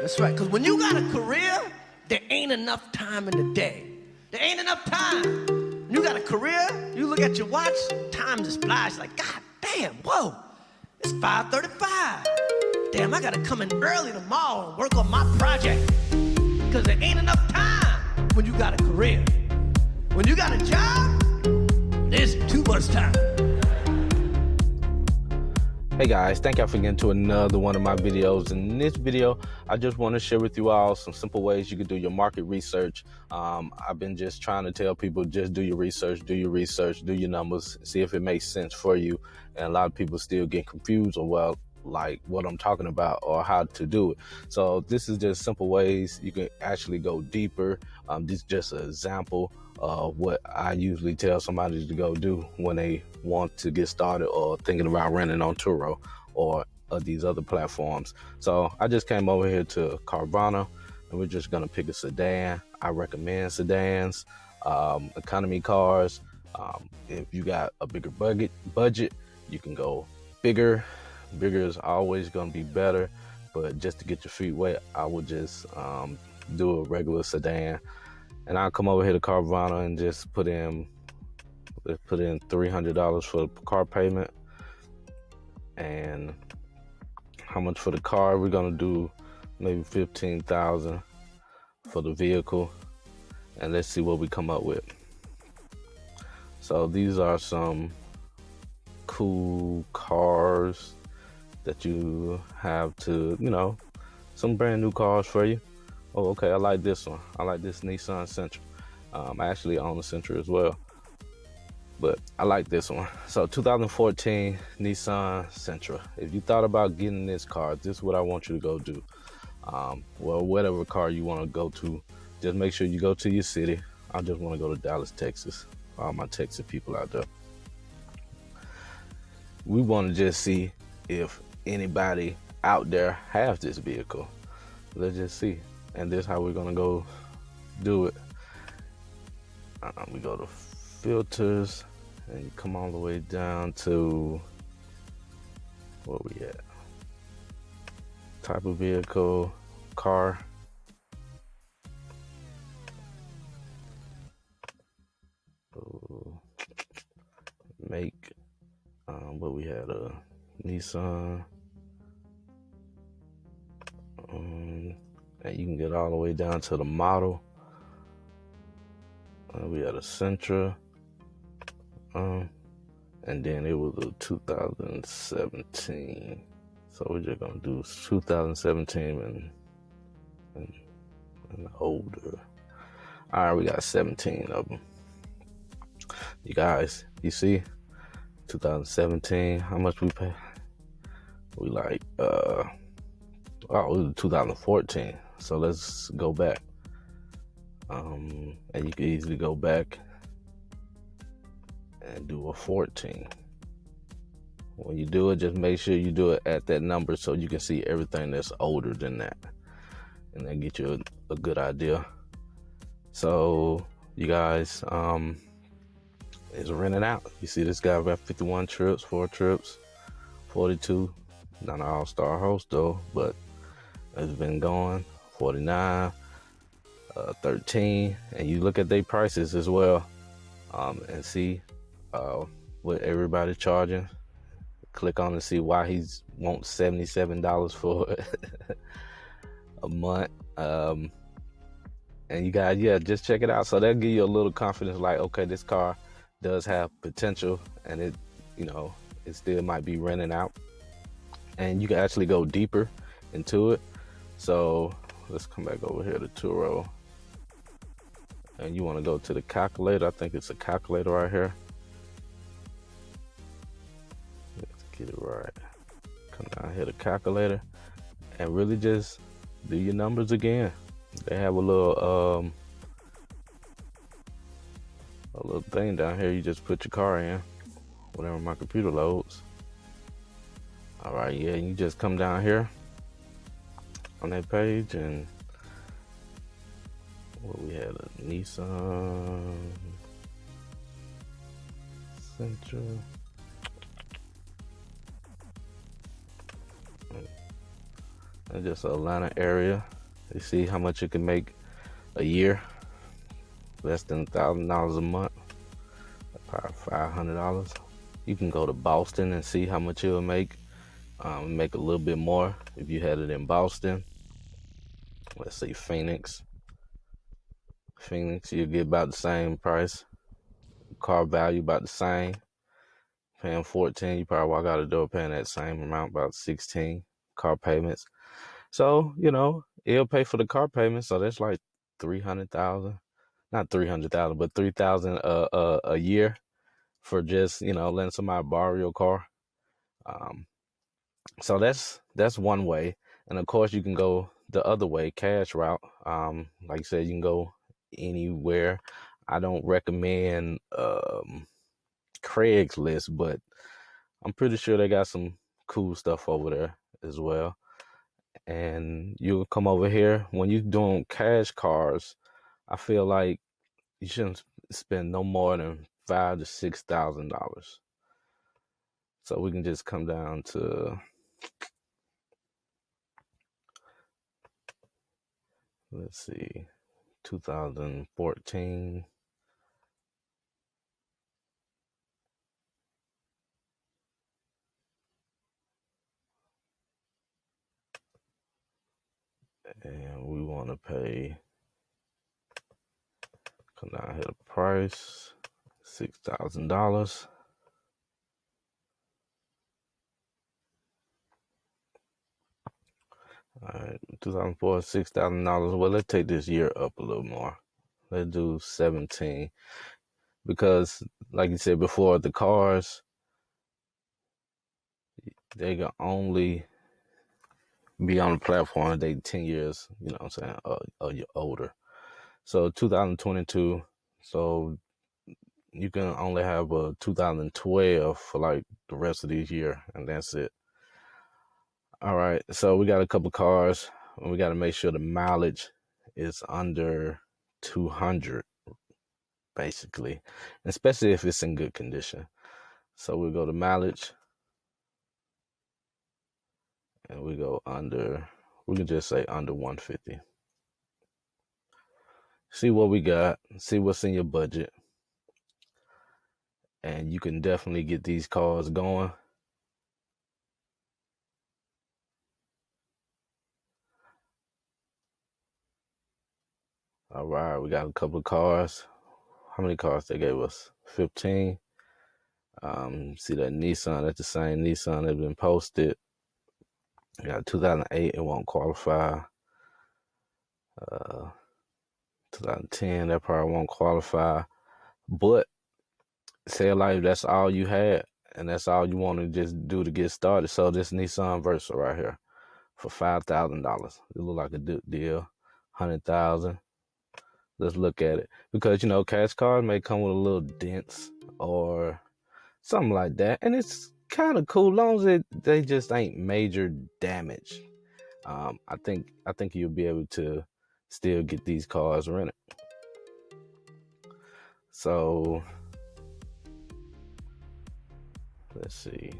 That's right, because when you got a career, there ain't enough time in the day. There ain't enough time. When you got a career, you look at your watch, time just flies. Like, God damn, whoa, it's 5:35. Damn, I gotta come in early tomorrow and work on my project. Because there ain't enough time when you got a career. When you got a job, there's too much time. Hey guys, thank y'all for getting to another one of my videos. In this video, I just want to share with you all some simple ways you can do your market research. I've been just trying to tell people, just do your research, do your numbers, see if it makes sense for you. And a lot of people still get confused on, well, like what I'm talking about or how to do it. So this is just simple ways you can actually go deeper. This is just an example of what I usually tell somebody to go do when they want to get started or thinking about renting on Turo or these other platforms. So I just came over here to Carvana and we're just gonna pick a sedan. I recommend sedans, economy cars. If you got a bigger budget, you can go bigger. Bigger is always going to be better, but just to get your feet wet, I would just do a regular sedan. And I'll come over here to Carvana and just let's put in $300 for the car payment. And how much for the car? We're going to do maybe $15,000 for the vehicle. And let's see what we come up with. So these are some cool cars that you have to, some brand new cars for you. Oh, okay, I like this one. I like this Nissan Sentra. I actually own a Sentra as well, but I like this one. So 2014 Nissan Sentra. If you thought about getting this car, this is what I want you to go do. Well, whatever car you want to go to, just make sure you go to your city. I just want to go to Dallas, Texas. All my Texas people out there. We want to just see if anybody out there has this vehicle. Let's just see. And this is how we're gonna go do it. We go to filters and you come all the way down to where we at. Type of vehicle, car. Make, but we had a Nissan. And you can get all the way down to the model. We had a Sentra, and then it was a 2017. So we're just gonna do 2017 and older. All right, we got 17 of them. You guys, you see, 2017. How much we pay? We like it was 2014. So let's go back. And you can easily go back and do a 14. When you do it, just make sure you do it at that number so you can see everything that's older than that, and then get you a good idea. So you guys, it's renting out. You see this guy about 51 trips, 4 trips, 42. Not an all-star host though, but it's been going. 49, 13, and you look at their prices as well, and see what everybody's charging. Click on and see why he's wants $77 for a month. And you guys, just check it out. So that'll give you a little confidence, like, okay, this car does have potential, and it still might be renting out, and you can actually go deeper into it. So let's come back over here to Turo, and you want to go to the calculator. I think it's a calculator right here. Let's get it right. Come down here to calculator and really just do your numbers again. They have a little thing down here. You just put your car in whenever my computer loads. All right, yeah, you just come down here on that page, and we had a Nissan Sentra. And just Atlanta area. You see how much you can make a year? Less than $1,000 a month, probably $500. You can go to Boston and see how much you'll make. Make a little bit more if you had it in Boston. Let's see, Phoenix, you'll get about the same price. Car value about the same. Paying 14, you probably walk out the door paying that same amount, about 16. Car payments. So, you know, it'll pay for the car payment. So that's like 300,000, not 300,000, but 3,000 a year for just, you know, letting somebody borrow your car. So that's one way. And of course you can go the other way, cash route. Like I said, you can go anywhere. I don't recommend Craigslist, but I'm pretty sure they got some cool stuff over there as well. And you'll come over here when you're doing cash cars. I feel like you shouldn't spend no more than $5,000 to $6,000. So we can just come down to, let's see, 2014. And we want to pay, come down here to price, $6,000. All right, 2004, $6,000. Well, let's take this year up a little more. Let's do 17. Because, like you said before, the cars, they can only be on the platform if they 10 years, you know what I'm saying, or you're older. So 2022, so you can only have a 2012 for like the rest of this year, and that's it. All right, so we got a couple cars, and we got to make sure the mileage is under 200, basically, especially if it's in good condition. So we go to mileage, and we go under, we can just say under 150. See what we got, see what's in your budget, and you can definitely get these cars going. All right, we got a couple of cars. How many cars they gave us? 15. See that Nissan, that's the same Nissan that's been posted. We got 2008, it won't qualify. 2010, that probably won't qualify. But say like that's all you had, and that's all you want to just do to get started. So this Nissan Versa right here for $5,000. It look like a good deal. 100,000. Let's look at it, because you know cash cars may come with a little dents or something like that, and it's kind of cool long as they just ain't major damage. I think you'll be able to still get these cars rented. So let's see,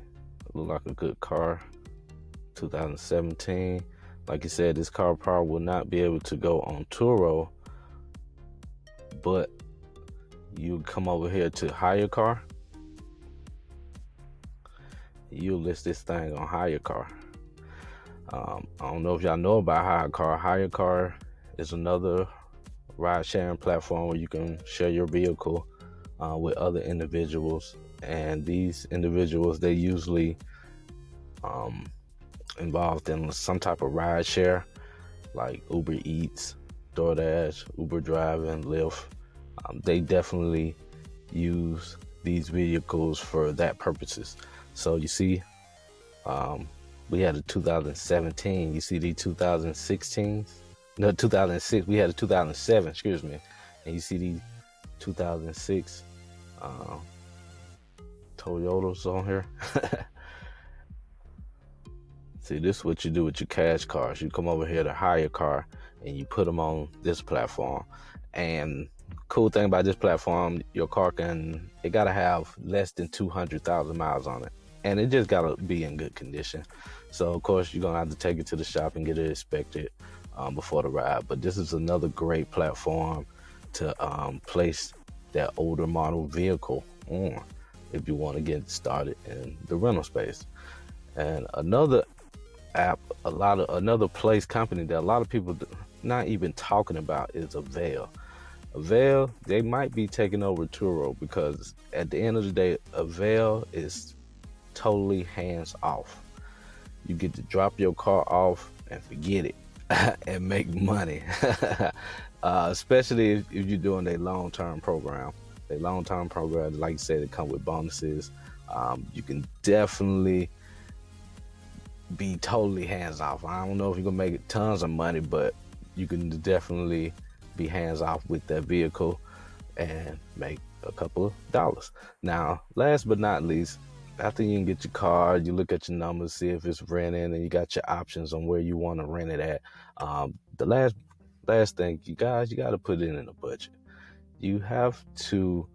look like a good car. 2017. Like you said, this car probably will not be able to go on Turo, but you come over here to hire car, you list this thing on hire car. I don't know if y'all know about hire car. Hire car is another ride sharing platform where you can share your vehicle with other individuals, and these individuals, they usually involved in some type of ride share like Uber Eats, DoorDash, Uber driving, Lyft. They definitely use these vehicles for that purposes. So you see, we had a 2017. You see the 2016s? No, 2006. We had a 2007. Excuse me. And you see the 2006 Toyotas on here. See, this is what you do with your cash cars. You come over here to hire a car, and you put them on this platform. And cool thing about this platform, your car gotta have less than 200,000 miles on it, and it just gotta be in good condition. So of course you're gonna have to take it to the shop and get it inspected before the ride. But this is another great platform to place that older model vehicle on if you want to get started in the rental space. And another app, another place company that a lot of people not even talking about is Avail. Avail, they might be taking over Turo, because at the end of the day, Avail is totally hands off. You get to drop your car off and forget it and make money. Especially if you're doing a long-term program. A long-term program, like you said, it comes with bonuses. You can definitely be totally hands off. I don't know if you're gonna make tons of money, but you can definitely be hands off with that vehicle and make a couple of dollars. Now, last but not least, after you can get your car, you look at your numbers, see if it's renting, and you got your options on where you want to rent it at. The last thing, you got to put it in a budget. You have to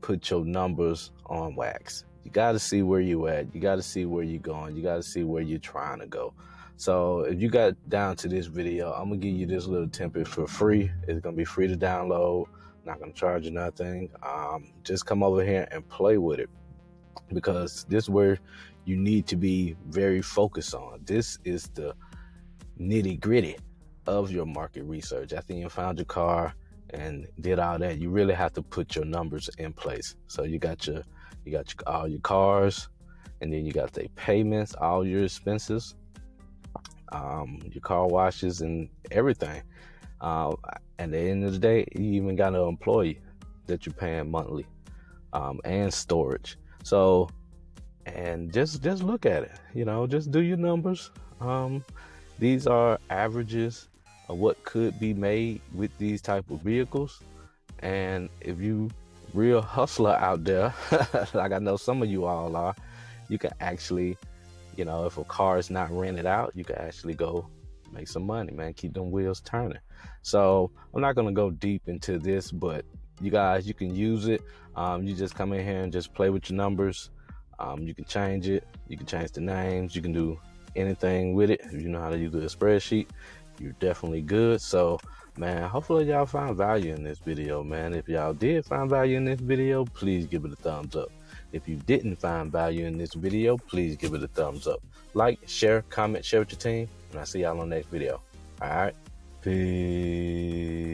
put your numbers on wax. You got to see where you at. You got to see where you're going. You got to see where you're trying to go. So if you got down to this video, I'm going to give you this little template for free. It's going to be free to download. Not going to charge you nothing. Just come over here and play with it, because this is where you need to be very focused on. This is the nitty gritty of your market research. After you found your car and did all that, you really have to put your numbers in place. So you got all your cars, and then you got the payments, all your expenses, your car washes and everything. At the end of the day, you even got an employee that you're paying monthly, and storage. So, and just look at it, just do your numbers. These are averages of what could be made with these type of vehicles. And if you real hustler out there, like I know some of you all are, you can actually, if a car is not rented out, you can actually go make some money, man. Keep them wheels turning. So I'm not gonna go deep into this, but you guys, you can use it. You just come in here and just play with your numbers. You can change it. You can change the names. You can do anything with it. If you know how to use a spreadsheet, you're definitely good. So, man, hopefully y'all found value in this video, man. If y'all did find value in this video, please give it a thumbs up. If you didn't find value in this video, please give it a thumbs up. Like, share, comment, share with your team, and I'll see y'all on the next video. All right? Peace.